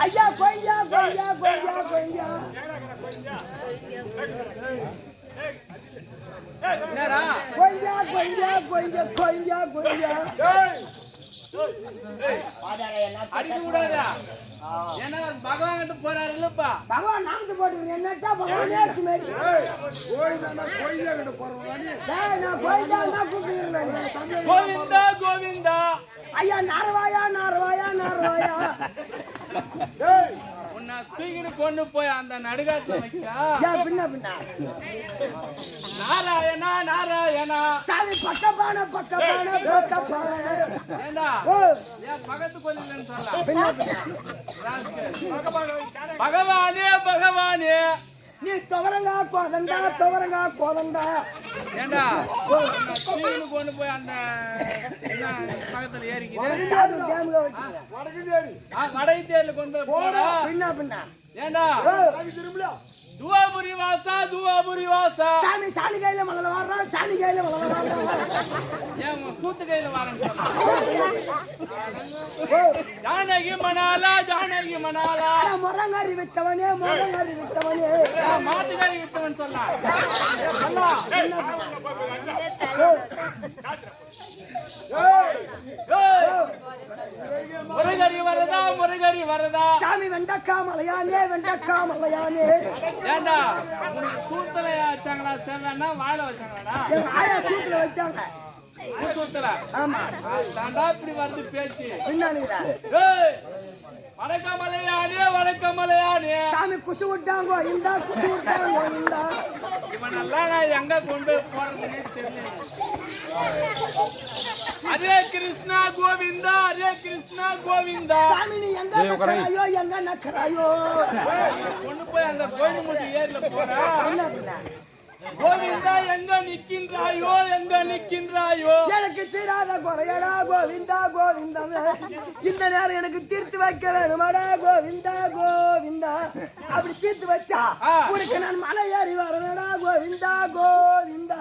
ஐயா கோயிஞ்சா கோயிஞ்சா கோயிஞ்சா கோயிஞ்சா என்னடா கோயிஞ்சா கோயிஞ்சா கோயிஞ்சா கோயிஞ்சா கோயிஞ்சா அடிக்க கூடாதா? ஏன்னா பகவான் கிட்ட போறாரு இல்லப்பா. பகவான் நாமத்தை போட்டு என்னட்டா பகவானே அடிச்சு மாதிரி கோயிலா கிட்ட போறோம். நான் கோயிஞ்சா தான் கூப்பிட்டுக்கிறேன். கோவிந்தா கோவிந்தா. ஐயா நாரவாயா நாரவாயா நாரவாயா உன்னை தூக்கிட்டு கொண்டு போய் அந்த நடுகாட்டுல வைக்கா. பின்ன பின்ன நாராயணா நாராயணா. சாமி பக்கப்பான பக்கப்பான பக்கப்பான. ஏண்டா ஓ ஏன் பக்கத்து கோயிலுன்னு சொல்ல? பின்ன பின்ன பகவானே பகவானே. நீ துவரங்கா கோதண்டா துவரங்கா கோதண்டா. ஏண்டா தூக்கிட்டு கொண்டு போய் அந்த பக்கத்துல ஏறிக்கிட்டு வடை தேர்ல கொண்டு போய் போடா. பின்ன பின்ன ஏண்டா துவாபுரி வாசா துவாபுரி வாசா. சாமி சாணி கையில மலல வர்றான் சாணி கையில மலல வர்றான். ஏன் கூத்து கையில வரேன்னு ஜானகி மணாலா ஜானகி மணாலா. முரங்காரி வித்தவனே முரங்காரி வித்தவனே. மாட்டுக்காரி வித்தவன் சொல்லலாம். முருகரி வரதா முருகரி வரதா. சாமி வெண்டக்கா மலையானே வெண்டக்கா மலையானே. ஏண்டா உனக்கு சூத்துல வச்சாங்களா செவனா வாயில வச்சாங்களாடா? எங்க ஆயா சூத்துல வச்சாங்க. சூத்துல ஆமா தாண்டா இப்படி வருது பேச்சு. என்னங்கடா வடக்கமலையானே வடக்கமலையானே. சாமி குசு விட்டாங்கோ இந்தா குசு விட்டாங்கோ இந்தா. இவன் எல்லாம் நான் எங்க கொண்டு போறதுன்னே தெரியல. ஹரே கிருஷ்ணா கோவிந்தா ஹரே கிருஷ்ணா கோவிந்தா. சாமி நீ எங்க நக்கறாயோ எங்க நக்கறாயோ. கொண்டு போய் அந்த கோயில் முடி ஏர்ல போறா. என்ன பண்ண கோவிந்தா எங்க நிக்கின்றாயோ எங்க நிக்கின்றாயோ. எனக்கு தீராத குறையடா கோவிந்தா கோவிந்தா. இந்த நேரம் எனக்கு தீர்த்து வைக்க வேணுமாடா கோவிந்தா கோவிந்தா. அப்படி தீர்த்து வச்சா உனக்கு நான் மலை ஏறி வரணுடா கோவிந்தா கோவிந்தா.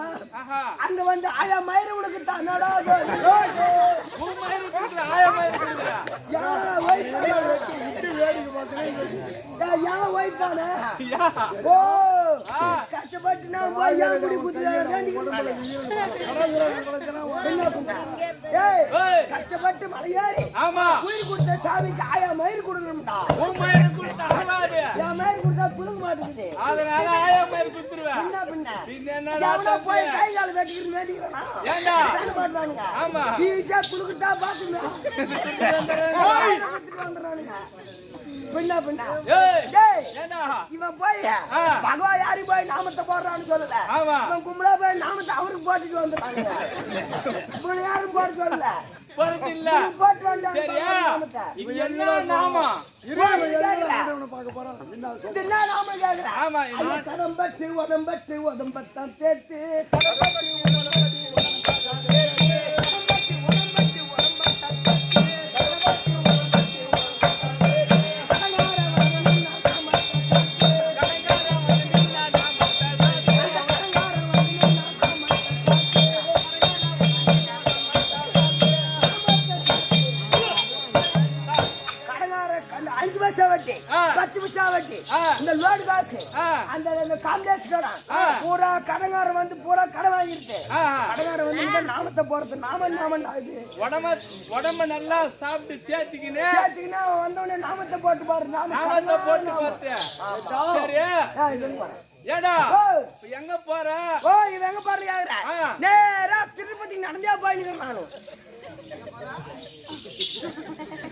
அங்க வந்து ஆயா மயிறு உனக்கு தானடா கோவிந்தா. ஆயா மயிறு கஷ்டப்பட்டு நான் போய் குடி கஷ்டப்பட்டு மலையாரி உயிர் கொடுத்த சாமிக்கு ஆயா மயிர் கொடுக்கணும்டா. என் மயிர் கொடுத்தா துளுங்க மாட்டேங்குது. அதனால ஆயா மயிர் கொடுத்துருவேன். என்ன போய் கை கால வெட்டிக்கிட்டு வேண்டிக்கிறானா ஈஸியா துளுக்குட்டா பாத்துங்க. இவன் போய் பகவான் யாரு போய் நாமத்தை போடுறான்னு சொல்லல. இவன் கும்பலா போய் நாமத்தை அவருக்கு போட்டுட்டு வந்துட்டாங்க. இவன் யாரும் போட சொல்லல. போட்டு வந்தாங்க. கடம்பட்டு உடம்பட்டு உடம்பத்தான் தேத்து இந்த லோடு காசு அந்த காம்டேஸ் கடன் பூரா கடங்காரன் வந்து பூரா கடன் வாங்கிருக்கு. கடங்காரன் வந்து இந்த நாமத்தை போறது நாமன் நாமன் ஆகுது. உடம்ப நல்லா சாப்பிட்டு தேத்திக்கினே வந்தவனே நாமத்தை போட்டு பாரு. நாமத்தை போட்டு பார்த்தேன். சரியா ஏடா எங்க போற? ஓ இவன் எங்க போற? நேரா திருப்பதிக்கு நடந்தே போயிருக்கேன். நானும்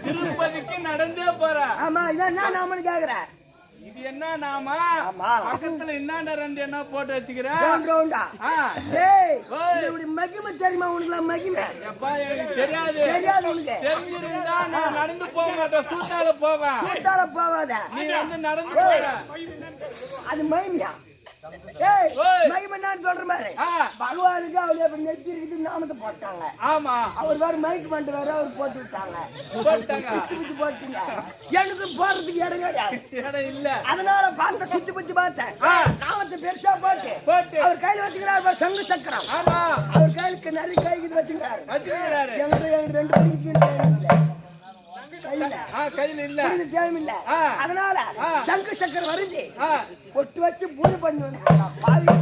திருப்பதிக்கு நடந்தே போற. ஆமா இதான் நான் நாமனு கேக்குறேன். இது என்ன நாமா? பக்கத்துல என்ன ரெண்டு என்ன போட்டு வச்சுக்கிறேன். மகிமை தெரியுமா உனக்கு? மகிமை எனக்கு தெரியாது. தெரியாது உனக்கு? தெரிஞ்சிருந்தா நான் நடந்து போக மாட்டேன். சூட்டால போவேன். சூட்டால போவாத. நீ வந்து நடந்து போற. அது மகிமையா? மகிமன்னான்னு சொல்ற மாதிரி பகவானுக்கு அவளை நெத்தி இருக்குது நாமத்தை போட்டாங்க. ஆமா அவர் வேற மைக் பண்ணிட்டு வேற அவர் போட்டு விட்டாங்க. போட்டுங்க எனக்கு போறதுக்கு இடம் கிடையாது. இடம் இல்ல. அதனால பார்த்த சுத்தி பத்தி பார்த்தேன். நாமத்தை பெருசா போட்டு அவர் கையில வச்சுக்கிறார் சங்கு சக்கரம். அவர் கையிலுக்கு நிறைய கைக்கு வச்சுக்கிறாரு. எங்க ரெண்டு மணிக்கு கையில இல்ல டைம் இல்ல ஆ. அதனால ஆ. சங்கு சக்கரம் வரைஞ்சி ஆ. பொட்டு வச்சு பூஜை பண்ணுவேன் பாவி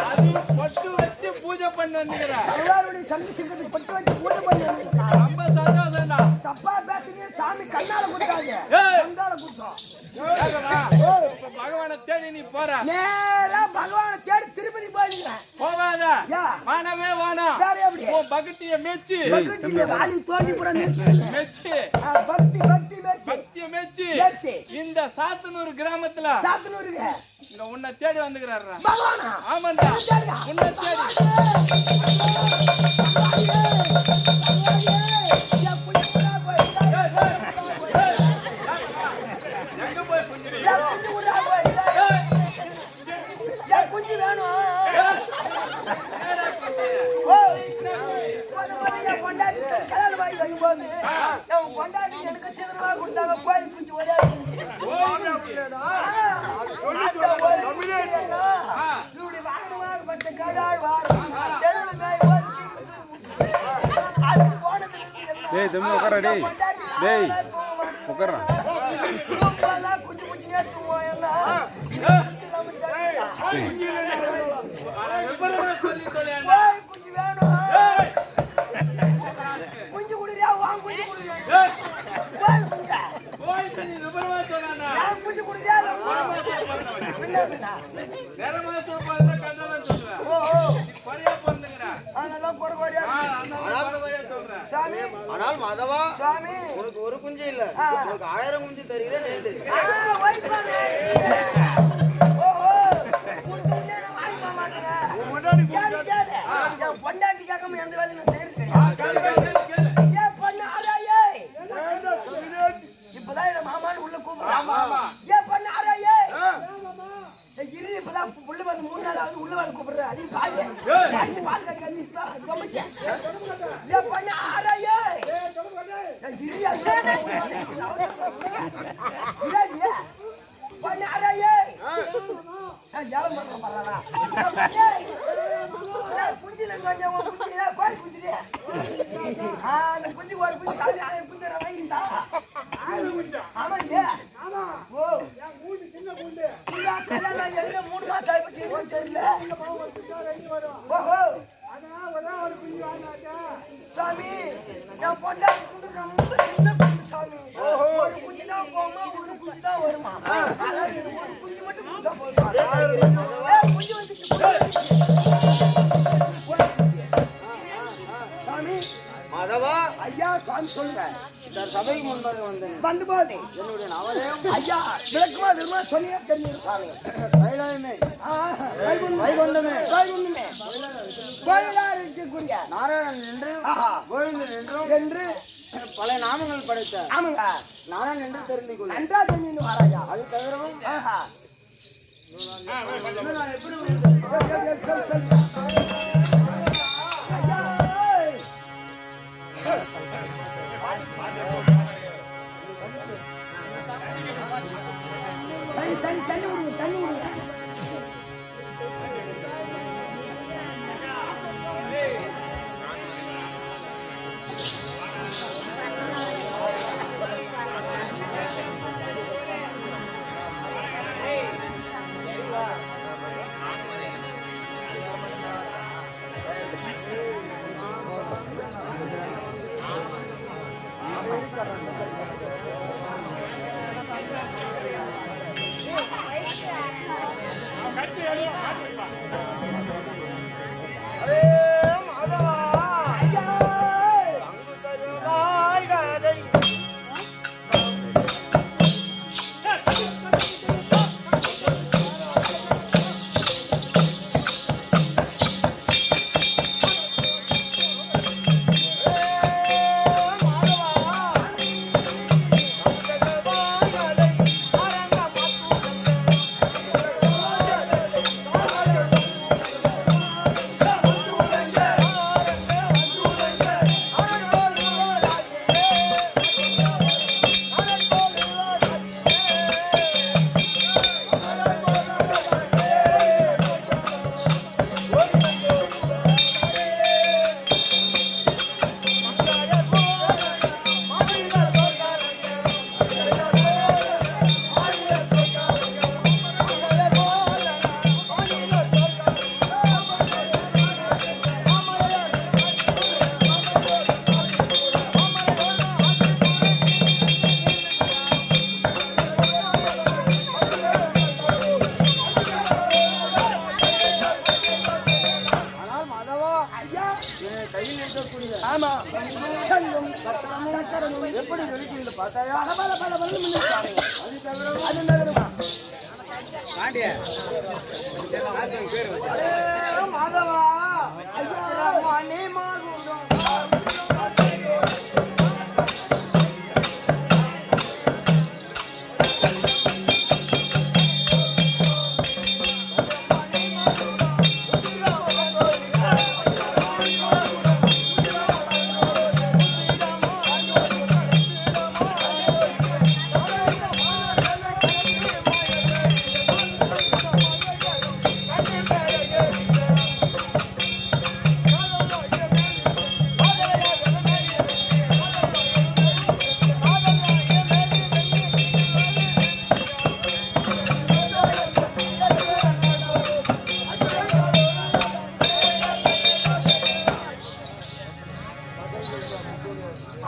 அது பொட்டு வச்சு பூஜை பண்ணி வந்துக்கிற எல்லாருடைய சங்கு சக்கரத்துக்கு பொட்டு வச்சு பூஜை பண்ணுவேன் ரொம்ப சந்தோஷம்டா. தப்பா பேசுறீங்க சாமி கண்ணால குத்தாது ஏய். கண்ணால குத்தம் கேக்குதா? ஓய். இப்ப பகவானை தேடி நீ போற நேரா பகவானை தேடி திருப்பதி போயிடுங்க போகாத யா. வானமே வானம் வேற எப்படி உன் பகட்டிய மெச்சு பக்கத்துல வாலி தோண்டி போற மெச்சு மெச்சு பக்தி பக்தி மெச்சு பக்திய மெச்சு மெச்சு இந்த சாத்தனூர் கிராமத்துல சாத்தனூருக்கு இங்க உன்னை தேடி வந்துக்கிறாரா பகவானா ஆமாண்டா என்ன தேடியா? உன்னை தேடி என் குஞ்சு கூட போயிட்டா. எங்க போய் குஞ்சிரு என் குஞ்சு கூட போயிட்டா. என் குஞ்சு வேணும் ஓய். முத முத என் பொண்டாட்டி கல்யாணம் ஆகி வைக்கும்போது என் பொண்டாட்டி எனக்கு சிதறமா கொடுத்தாங்க கோயில் குஞ்சு ஒரே குஞ்சு இவருடைய வாகனமாகப்பட்ட கடாள் வாரம் தெருவில் மேய் அது போனது டேய் தம்பி உட்கார டேய் டேய் உட்கார குஞ்சு குஞ்சுனே தூங்குவோம் எல்லாம் விபரமா சொல்லி தொலையாண்டா ஓய், குஞ்சு வேணும் குஞ்சு குடியா வாங்க குஞ்சு குடியா ஓய் குஞ்சா போய் நீ விபரமா சொன்னானா நான் குஞ்சு குடியா பின்ன வேற மாசம் பார்த்தா கண்டவன் சொல்றேன் ஓ பரியா பண்ணுங்கடா அதெல்லாம் குறை குறையா அந்த பரியா சொல்றேன் சாமி ஆனால் மாதவா சாமி உனக்கு ஒரு குஞ்சு இல்ல உனக்கு 1000 குஞ்சு தருகிறேன் நேத்து வைப்பானே ஓஹோ குடுத்துனே நான் வாங்க மாட்டேன் என் பொண்டாட்டி கேட்காம எந்த வேலையும் நான் செய்யறது கிடையாது ஏன் பண்ண ஆராயே இப்பதான் என் மாமான்னு உள்ள கூப்பிடுறான் ஏன் பண்ண ஆராயே இரு இப்பதான் உள்ள வந்து 3 நாள் ஆகுது உள்ள வந்து கூப்பிடுறேன் அது பாதி பால் கட்டிக்காது ஏன் பண்ண ஆராயே பண்ண ஆராயே ஏலம் பண்றேன் பரவாயில்ல குஞ்சில குஞ்சு கோழி குஞ்சுலே அந்த குஞ்சு ஒரு குஞ்சு காலி ஆயிரம் குஞ்சு வாங்கிட்டா ஆமாங்க ஓ கல்யாணம் எனக்கு 3 மாசம் ஆயிடுச்சு எனக்கு தெரியல ஓஹோ சாமி என் பொண்டாட்டி குண்டு ரொம்ப சின்ன குண்டு சாமி ஒரு குஞ்சு தான் போமா ஒரு குஞ்சு தான் வருமா அதாவது ஒரு குஞ்சு மட்டும் கொடுத்தா போதும் குஞ்சு வந்துச்சு சாமி மாதவா ஐயா சாமி சொல்லுங்க இந்த சபைக்கு முன்பாக வந்தேன் வந்து போது என்னுடைய நவரையும் ஐயா விளக்குமா விரும்ப சொன்னீங்க தெரியும் சாமி கைலாயமே வைகுந்தமே வைகுந்தமே கோயிலா இருக்கக்கூடிய நாராயணன் என்று ஆஹா கோவிந்தன் என்றும் என்று பல நாமங்கள் படைத்த ஆமாங்க நாராயணன் என்று தெரிந்து கொள்ள நன்றா தெரிஞ்சு வராயா அது தவிரவும் ஆஹா இன்னும் நான் எப்படி ஐயா தண்ணி விடுங்க தண்ணி விடுங்க பல பல பலன்னு மின்னுச்சு. அது தவிரமா மாதவா ஐயா மணி மாகுடம்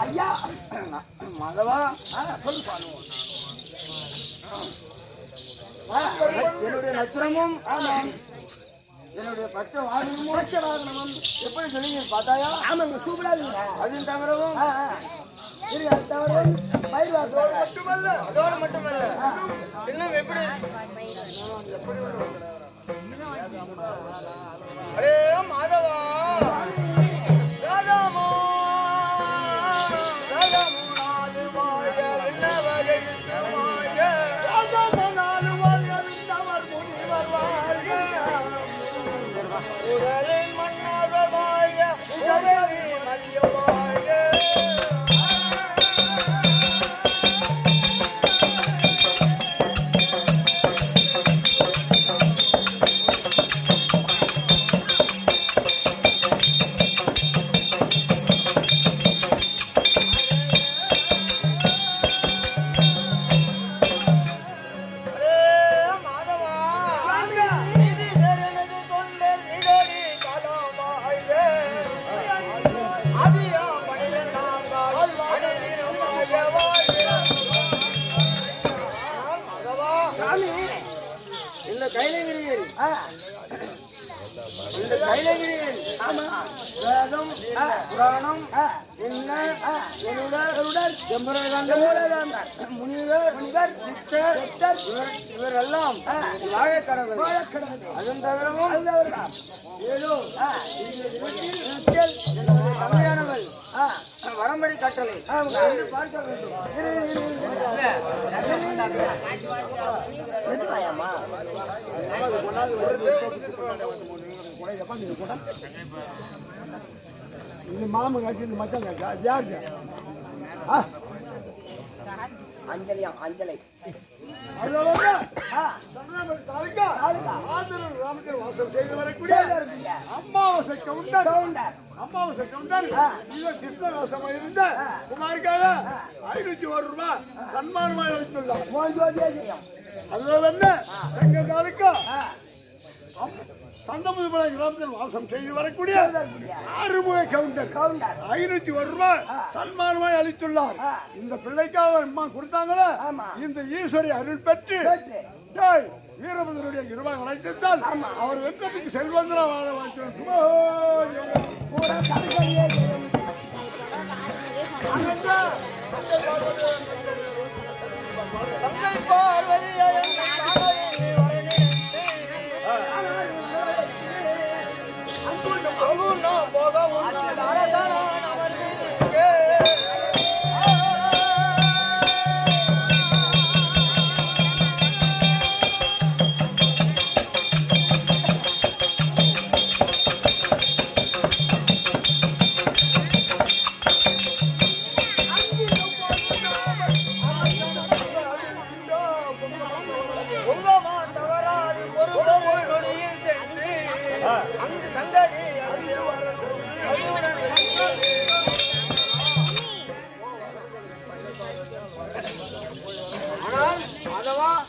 ஐயா மாதவா சொல்லு பாருவோம். என்னுடைய நட்சத்திரமும் என்னுடைய பச்சை வாகனமும் எப்படி சொன்னீங்க பார்த்தாயா? ஆமாங்க சூப்பரா இருக்குங்க. அதுவும் தவிரவும் அதோடு மட்டுமல்ல இன்னும் எப்படி அடே மாதவா உடலின் மன்னாக வாழ உடலி மல்லிய வாழ இந்த கைலகிரியில் வேதம் புராணம் என்ன முனிவர் இவரெல்லாம் வாழக்கடவுள். அதுவும் தவிரவும் ஏதோ தந்தையானவள் வரம்படி கட்டளை பார்க்க வேண்டும். இது மாமன் காட்சி இது மச்சான் காட்சி அது யாரு? அஞ்சலியா அஞ்சலை அம்மாவாசை கவுண்டர் அம்மாவாசை கவுண்டர் கிருஷ்ணவாசமா இருந்த குமாருக்காக 501 ரூபாய் சன்மானமாக அளித்துள்ளார். அதுல என்ன செங்க தாலுக்கா தந்தமுதுமலை கிராமத்தில் வாசம் செய்து வரக்கூடிய ஆறுமுக கவுண்டர் 501 ரூபாய் சன்மானமாய் அளித்துள்ளார். இந்த பிள்ளைக்காக அம்மா கொடுத்தாங்களா? இந்த ஈஸ்வரி அருள் பெற்று வீரபதனுடைய கிருபை கிடைத்தால் அவர் வெங்கத்துக்கு செல்வந்தரா வாழ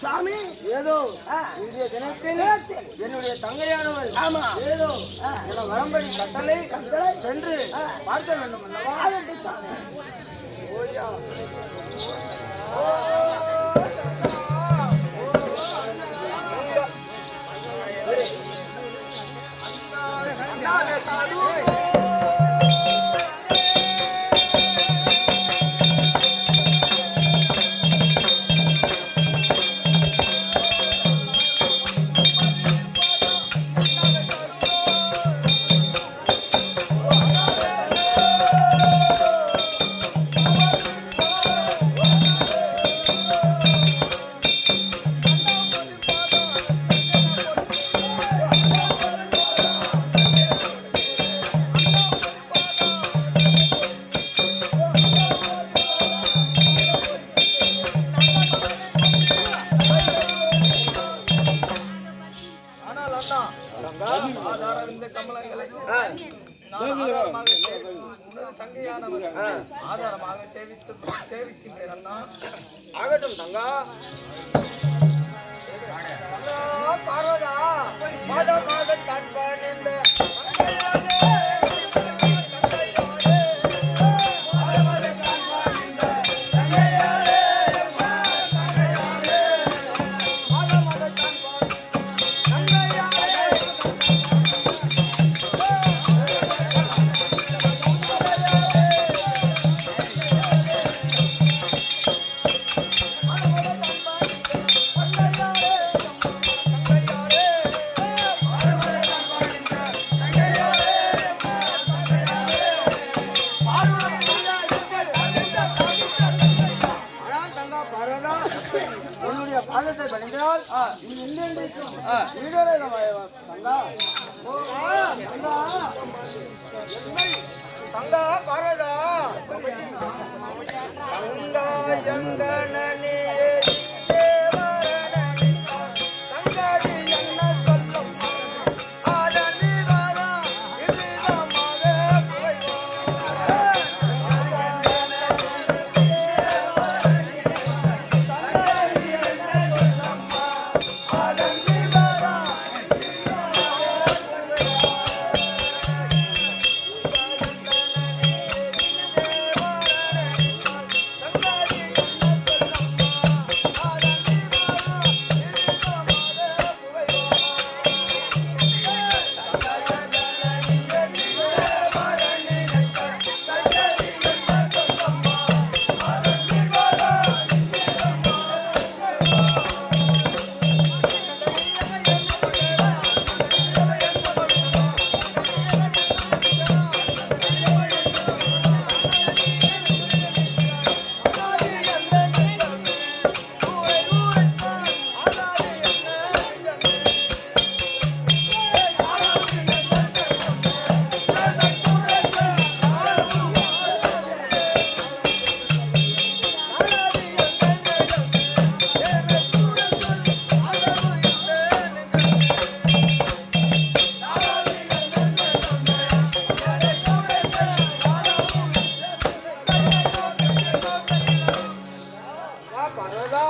சாமி ஏதோ இன்றைய தினத்தில் என்னுடைய தங்கையானவள் ஏதோ என வரம்படி கட்டளை சென்று பார்க்க வேண்டும் அல்லவா? ஆதாரமாக சேவிக்கின்றேன் அண்ணா. ஆகட்டும் தங்கா. பார்வதா மாதா மாத காண்பான் இந்த உன்னுடைய பாதத்தை பணிந்தால் தங்கா பார்வதா தங்கா எங்கனே தங்காதி என்ன சொல்லும் ஆதனி வாரா இதுதமாக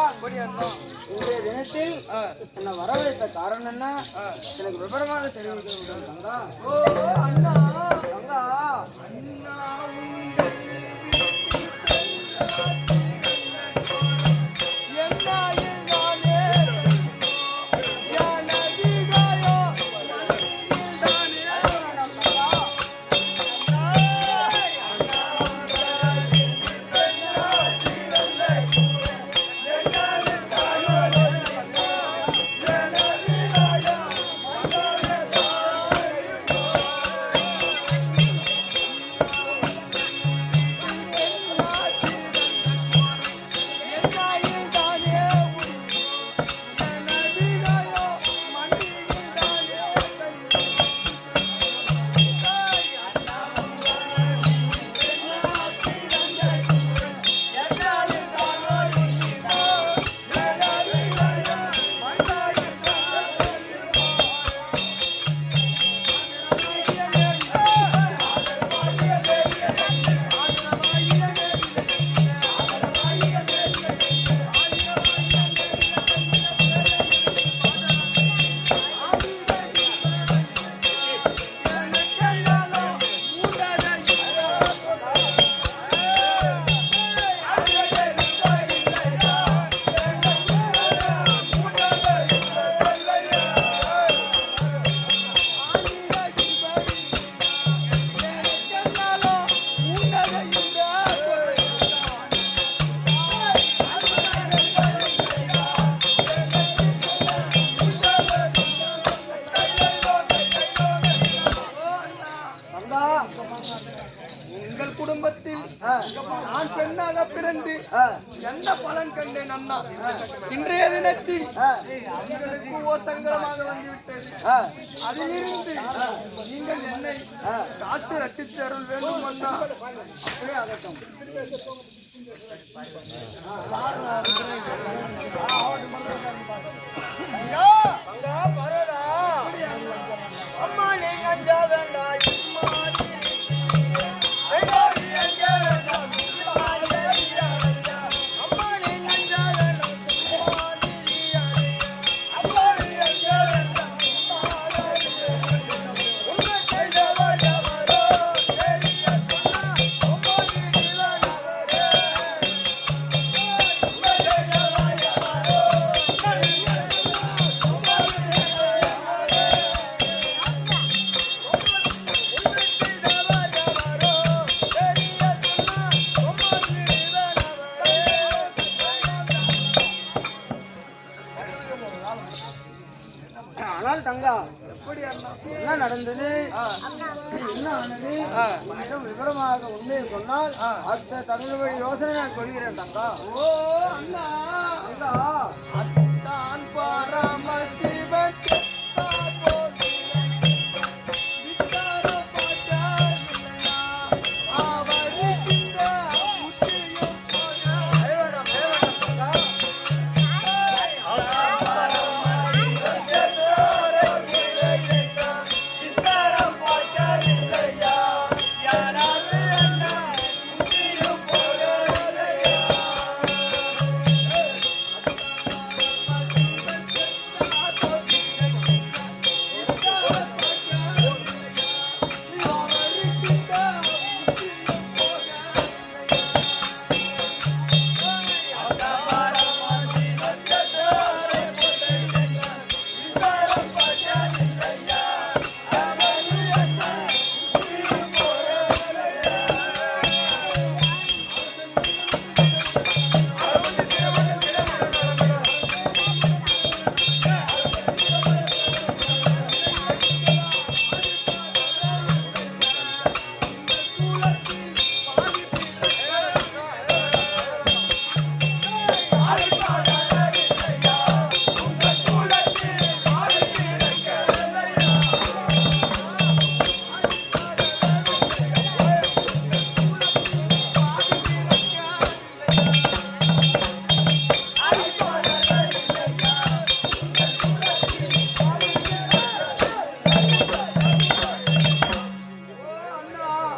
இன்றைய தினத்தில் என்னை வரவழைத்த காரணம் என்ன எனக்கு விவரமாக தெரிவிக்க தங்கா. அண்ணா தங்கா உங்கள் குடும்பத்தில் நான் பெண்ணாக பிறந்து என்ன பலன் கண்டேன் அண்ணா. இன்றைய தினத்தில் உங்களுக்கு ஓசங்கரமாக வந்துவிட்டது. அதிலிருந்து நீங்கள் என்னை காத்து ரட்சித்தருள் வேண்டும் அண்ணா. அப்படியே ஆகட்டும். அம்மா நீங்க வேண்டாம் ஆனால் தங்கா எப்படி அண்ணா? என்ன நடந்தது என்ன ஆனது உன்னிடம் விவரமாக உண்மையை சொன்னால் அடுத்த தகுந்தபடி யோசனை நான் சொல்கிறேன் தங்கா. ஓ அண்ணா, தங்கா அத்தான் பரமசிவன் கெட்டார் போதிலும் வித்தாரம் பட்டாரில்லையா, அவருக்கிட்ட புத்தியும் போல. வித்தாரம் பட்டாரில்லையா, யாராவது அண்ணா புத்தியும் போலையா.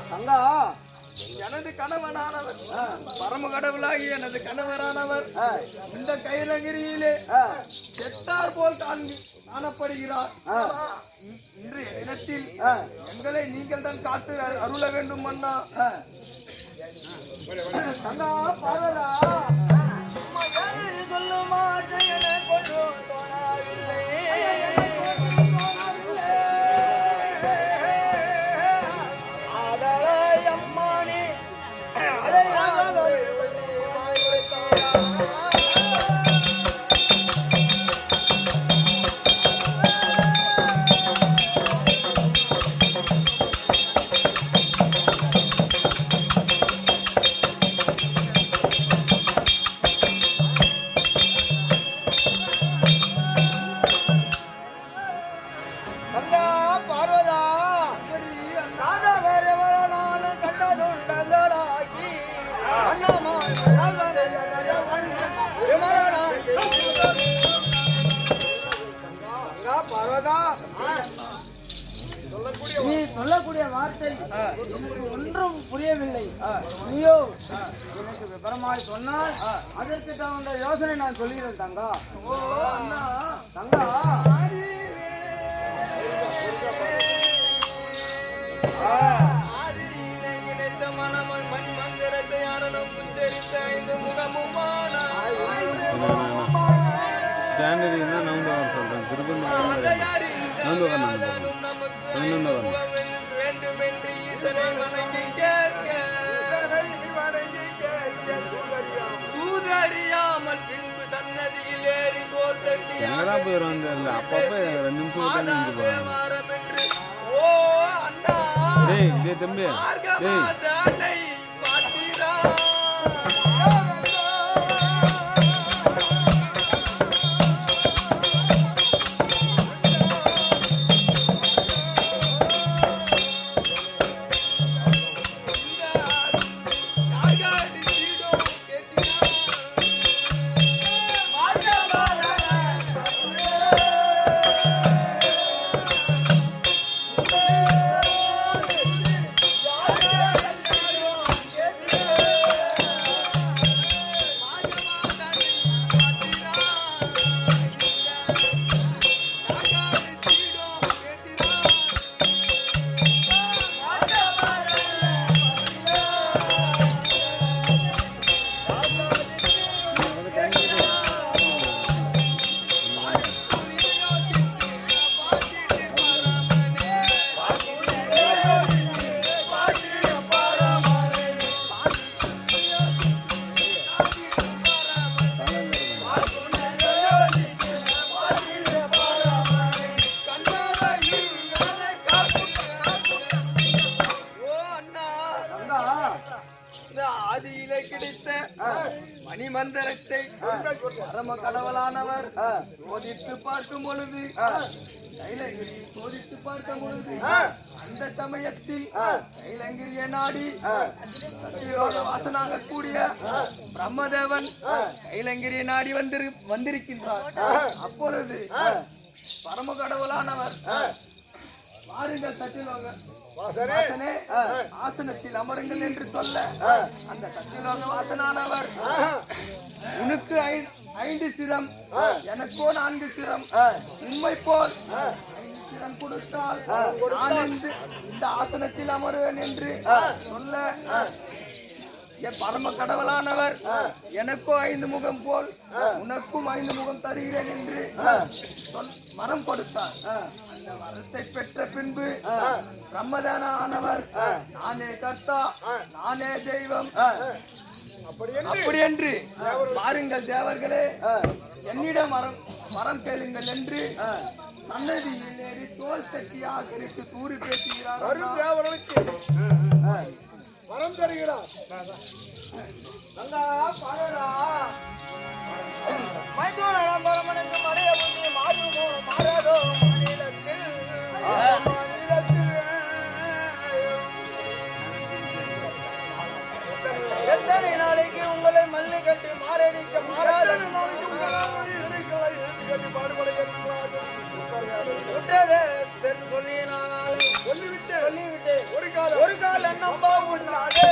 தங்கா எனது கணவனானவர் பரம கடவுளாகி எனது கணவரானவர் இந்த கைலகிரியிலே செத்தார் போல் காணப்படுகிறார். இன்றைய தினத்தில் எங்களை நீங்கள் தான் காத்து அருள வேண்டும் அண்ணா. தங்கா பார்வதா சொல்ல மாட்டேன் என கொண்டு தோணாவில்லை. ஆதலாய் அம்மானே அதை தங்கா பார்வதா நாதவரவனாலும் கண்டதுண்டங்களாகி அண்ணாமாய் தங்கா பார்வதா நீ சொல்லக்கூடிய வார்த்தை எனக்கு ஒன்றும் புரியவில்லை. நீயோ எனக்கு விபரமாய் சொன்னால் அதற்கு தகுந்த யோசனை நான் சொல்கிறேன் தங்கா. ஓ அண்ணா, தங்கா ஆதியிலே இணைத்த மனமன் மணி மந்திரத்தை அரணம் உச்சரித்த ஐந்து முகமுமானாய். ஸ்டாண்டர்ட் தான் நவுந்து வர சொல்கிறேன். அதையறிந்தாலும் நமக்கு ஐந்து முகம் வேண்டும் என்று ஈசனை வணங்கி கேட்க சூதறியாமல் பின்பு சன்னதியில் ஏறி கோல் தட்டி எங்கதான் போயிடும் அந்த அப்பப்போ 2 நிமிஷம் மாதம் என்று ஓ அண்ணா டேய் டேய் தம்பி டேய் மார்கமாதானை பார்த்தீரா. மந்திரத்தை பரம கடவுளானவர் சோதித்து பார்க்கும் பொழுது கைலங்கிரியை சோதித்து பார்க்கும் பொழுது அந்த சமயத்தில் கைலங்கிரிய நாடி சத்தியோக வாசனாக கூடிய பிரம்மதேவன் கைலங்கிரிய நாடி வந்திருக்கின்றார். அப்பொழுது பரம கடவுளானவர் வாருங்கள் சத்தியலோக வாசனே ஆசனத்தில் அமருங்கள் என்று சொல்ல அந்த சத்தியலோக வாசனானவர் உனக்கு 5 சிரம் எனக்கோ 4 சிரம் உண்மை போல் 5 சிரம் கொடுத்தால் நான் இந்த ஆசனத்தில் அமருவேன் என்று சொல்ல என் பரம கடவுளானவர் எனக்கோ 5 முகம் போல் உனக்கும் 5 முகம் தருகிறேன் என்று மரம் கொடுத்தார். அந்த வரத்தை பெற்ற பின்பு பிரம்மதான ஆனவர் நானே கர்த்தா நானே தெய்வம் அப்படி என்று பாருங்கள் தேவர்களே என்னிடம் மரம் கேளுங்கள் என்று சன்னதியில் ஏறி தோல் தட்டி ஆக்கிரித்து தூரி பேசுகிறார். வரம் தருகிறார். எத்தனை நாளைக்கு உங்களை மல்லி கட்டி மாரடிக்க மாறாது சொல்லிவிட்டேன் ஒரு கால நம்ப உண்ணாதே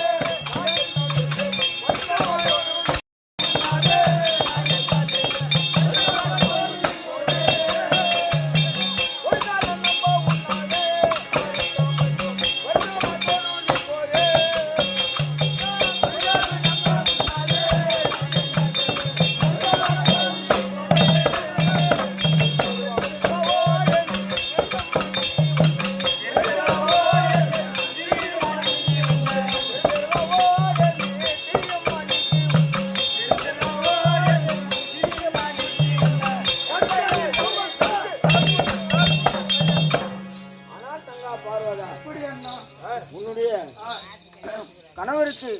கணவருக்கு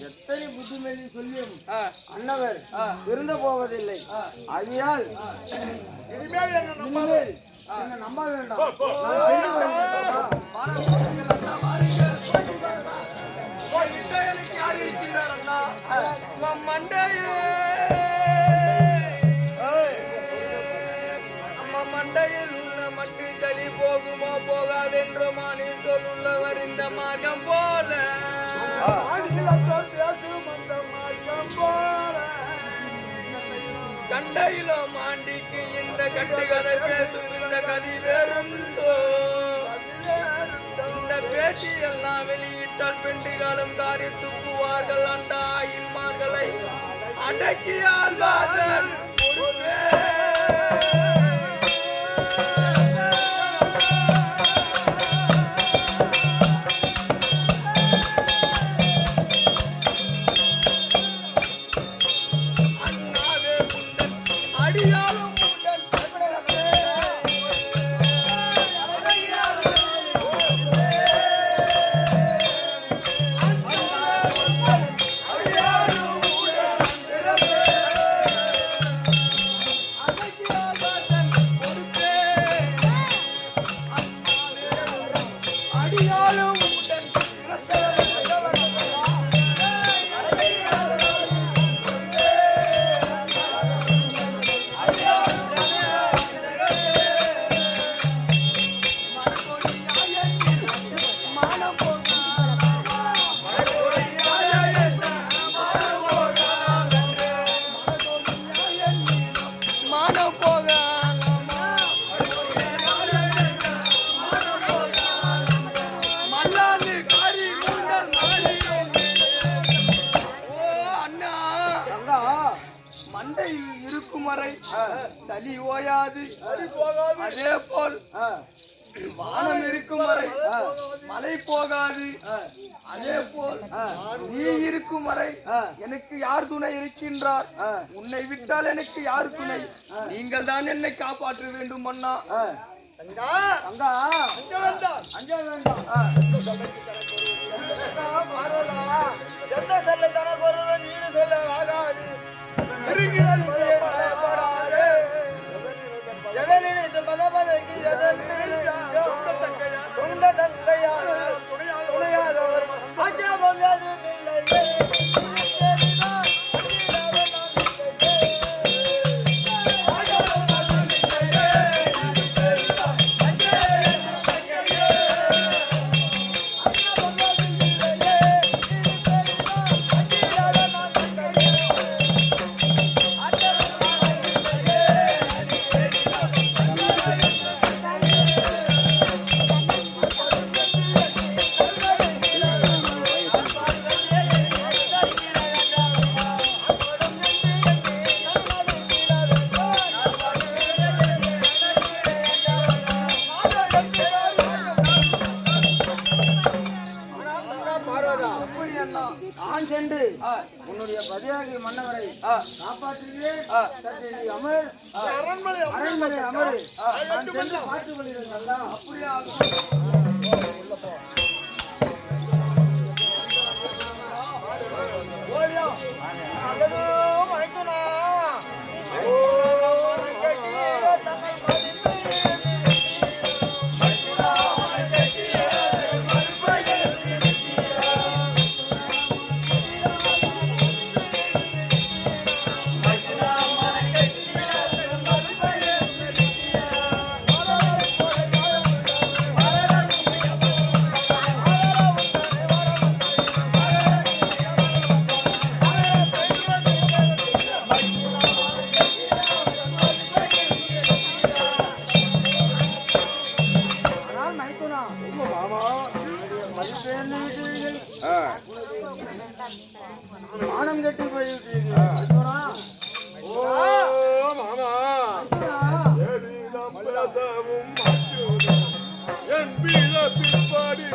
எத்தனை புத்திமதி சொல்லியும் அன்னவர் திருந்த போவதில்லை. ஆகையால் இனிமேல் என்ன நம்ப வேண்டாம். யார் இருக்கின்றார் அண்ணா? மண்டையில் உள்ள மட்டு களி போகுமோ போகாதென்றோ மாநிலத்தில் உள்ளவர் இந்த மார்க்கம் போல கண்டையிலோ மாண்டிக்கு இந்த கட்டு கதை பேசும் இந்த கதி வேறுண்டோ? இந்த பேச்சு எல்லாம் வெளியிட்டால் பெண்டுகாலம் காரி துப்புவார்கள். அண்டா ஆயில்மார்களை அடக்கி ஆள்வார்கள். மண்டையில் இருக்கும் வரை சளி ஓயாது. அதே போல் வானம் இருக்கும் வரை மழை போகாது. அதே போல் நீ இருக்கும் வரை எனக்கு யார் துணை இருக்கின்றார்? உன்னை விட்டால் எனக்கு யார் துணை? நீங்கள் தான் என்னை காப்பாற்ற வேண்டும் அண்ணா. எந்த சொல்ல தனக்கு ஒருவன் ஈடு சொல்ல ஆகாது. பயப்படாதே. எதை நினைத்து பதபதைக்கு சொந்த தந்தையான துணையாதவர் அஜாபம் எதுவும் இல்லையே. நான் சென்று உன்னுடைய பதியாகி மன்னவரை காப்பாற்றுகிறேன். சற்று நீ அமர், அரண்மனை அமர். நான் சென்று பார்த்துக் கொள்கிறேன். அப்படியே மானம் கட்டி போயிட்டு என் வீர பிற்பாடி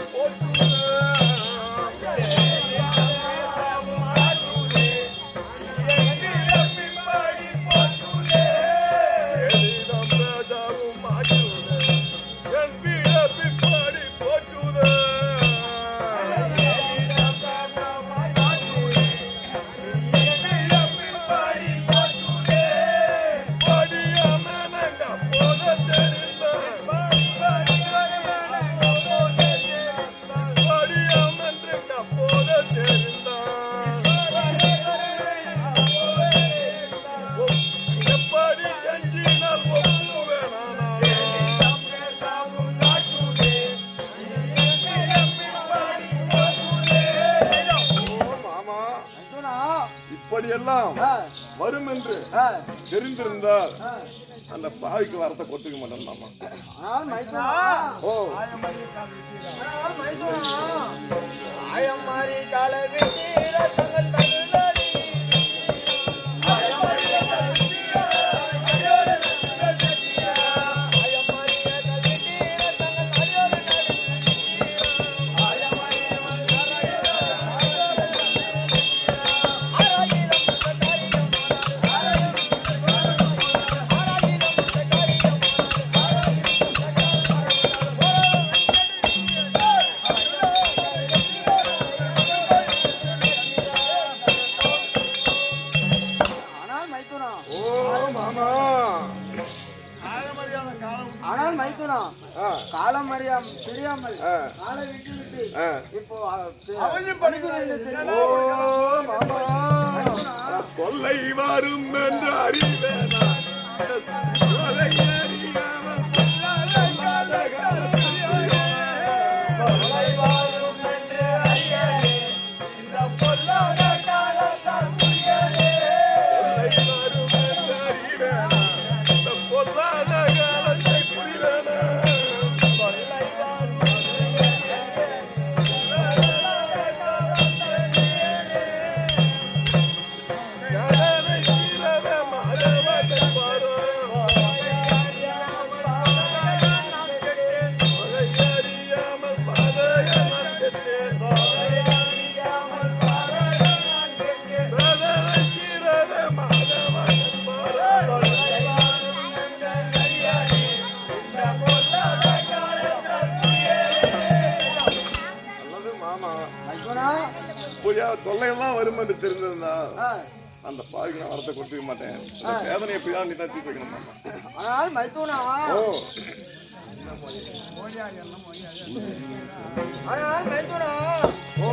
இப்படியெல்லாம் வரும் என்று தெரிந்திருந்தால் அந்த பாவிக்கு வரத்தை கொட்டுக்க மாட்டேன் மாமா. ஓ ஆயம் மாறி கால வெட்டி ரத்தங்கள் தகுந்தாடி ஆனால் மைத்துனா காலம் அறியாம தெரியாமல் காலை விட்டு விட்டு இப்போ கொள்ளை வரும் என்று அறிவேனா தொல்லையெல்லாம் வரும் என்று தெரிந்திருந்தா அந்த பாவிக்கு நான் வரத்தை கொடுத்துக்க மாட்டேன். அந்த வேதனை எப்படிதான் நீ தான் தீர்த்து வைக்கணும் மாமா. ஆனால் மைத்துனா ஓ ஆனால் மைத்துனா ஓ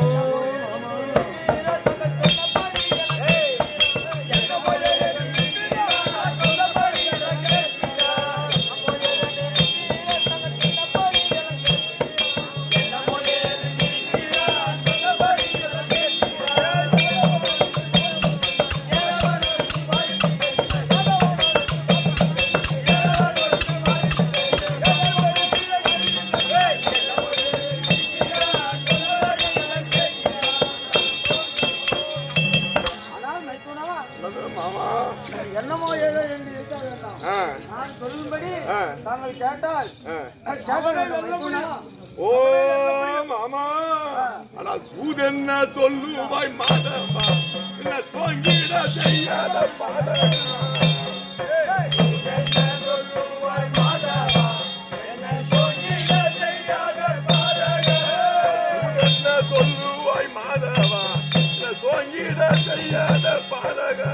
என்னமோ ஏதோ என்று இருக்க வேண்டாம். நான் சொல்லும்படி தாங்கள் கேட்டால் ஓ மாமா ஆனா சூதென்ன சொல்லுவாய் மாதவா என்ன தோங்கிட செய்யாத பாதகா சொல்லுவாய் மாதவா என்ன தோங்கிட செய்யாத பாதகா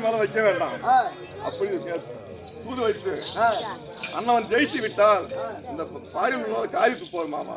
மேல வைக்க வேண்டாம். அப்படி சூது வைத்து அண்ணவன் ஜெயிச்சு விட்டால் இந்த பாரில் உள்ள காரியத்து போல் மாமா.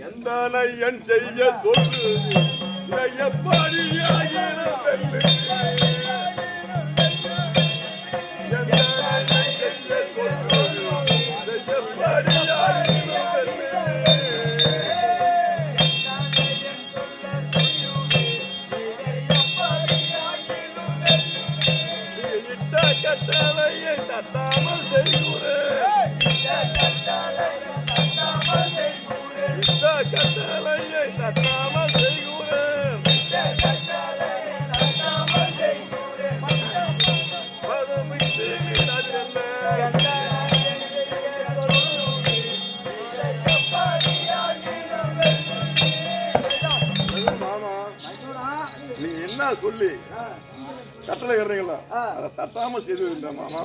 எந்த நையன் செய்ய சொல்லு எப்படி கட்டளையை தட்டாமல் செய்கிறேன் கட்டளையை தட்டாமல் செய்கிறேன் பதமிட்டு மாமா நீ என்ன சொல்லி கட்டளை இடுறீங்களா அதை தட்டாம செய்து மாமா.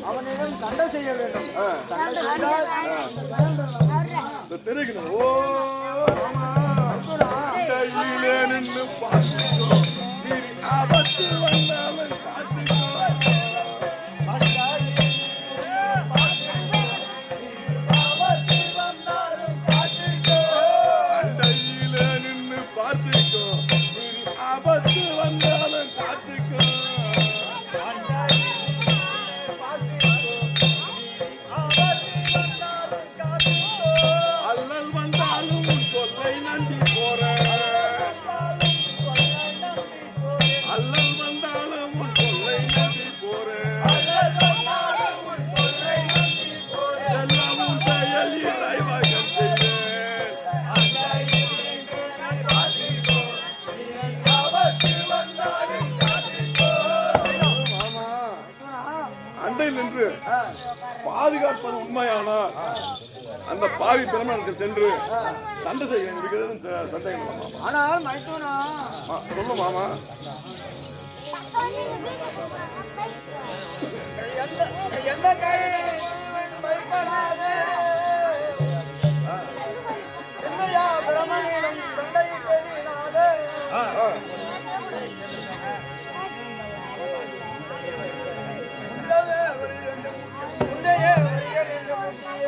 அவனிடம் சண்டை செய்ய வேண்டும். தெரிவிக்கணும். ஓ கையிலே நின்று பார்த்துக்கோ ஆபத்து வந்தாலும் பார்த்துக்கோ. ஆபத்து பாதுகாப்பது உண்மையானால் அந்த பாவி பிரம்மனுக்கு சென்று சண்டை செய்ய இருக்கிறது சந்தேகம் இல்லை மாமா. ஆனால் மைத்துனா சொல்லு மாமா. எந்த காரியத்தையும் பயப்படாதே. என்னையா பிரமனிடம் தொண்டை பெரினாதே. உன்னையே வரியல் என்று முக்கிய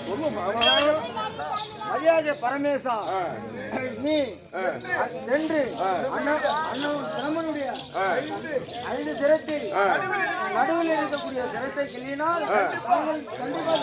சொல்லு மாமா. மரியாதை பரமேசா, நீ சென்று அண்ணன் பிரமனுடைய 5 சிரத்தில் நடுவில் இருக்கக்கூடிய சிரத்தை கிள்ளினால் தாங்கள் கண்டிப்பாக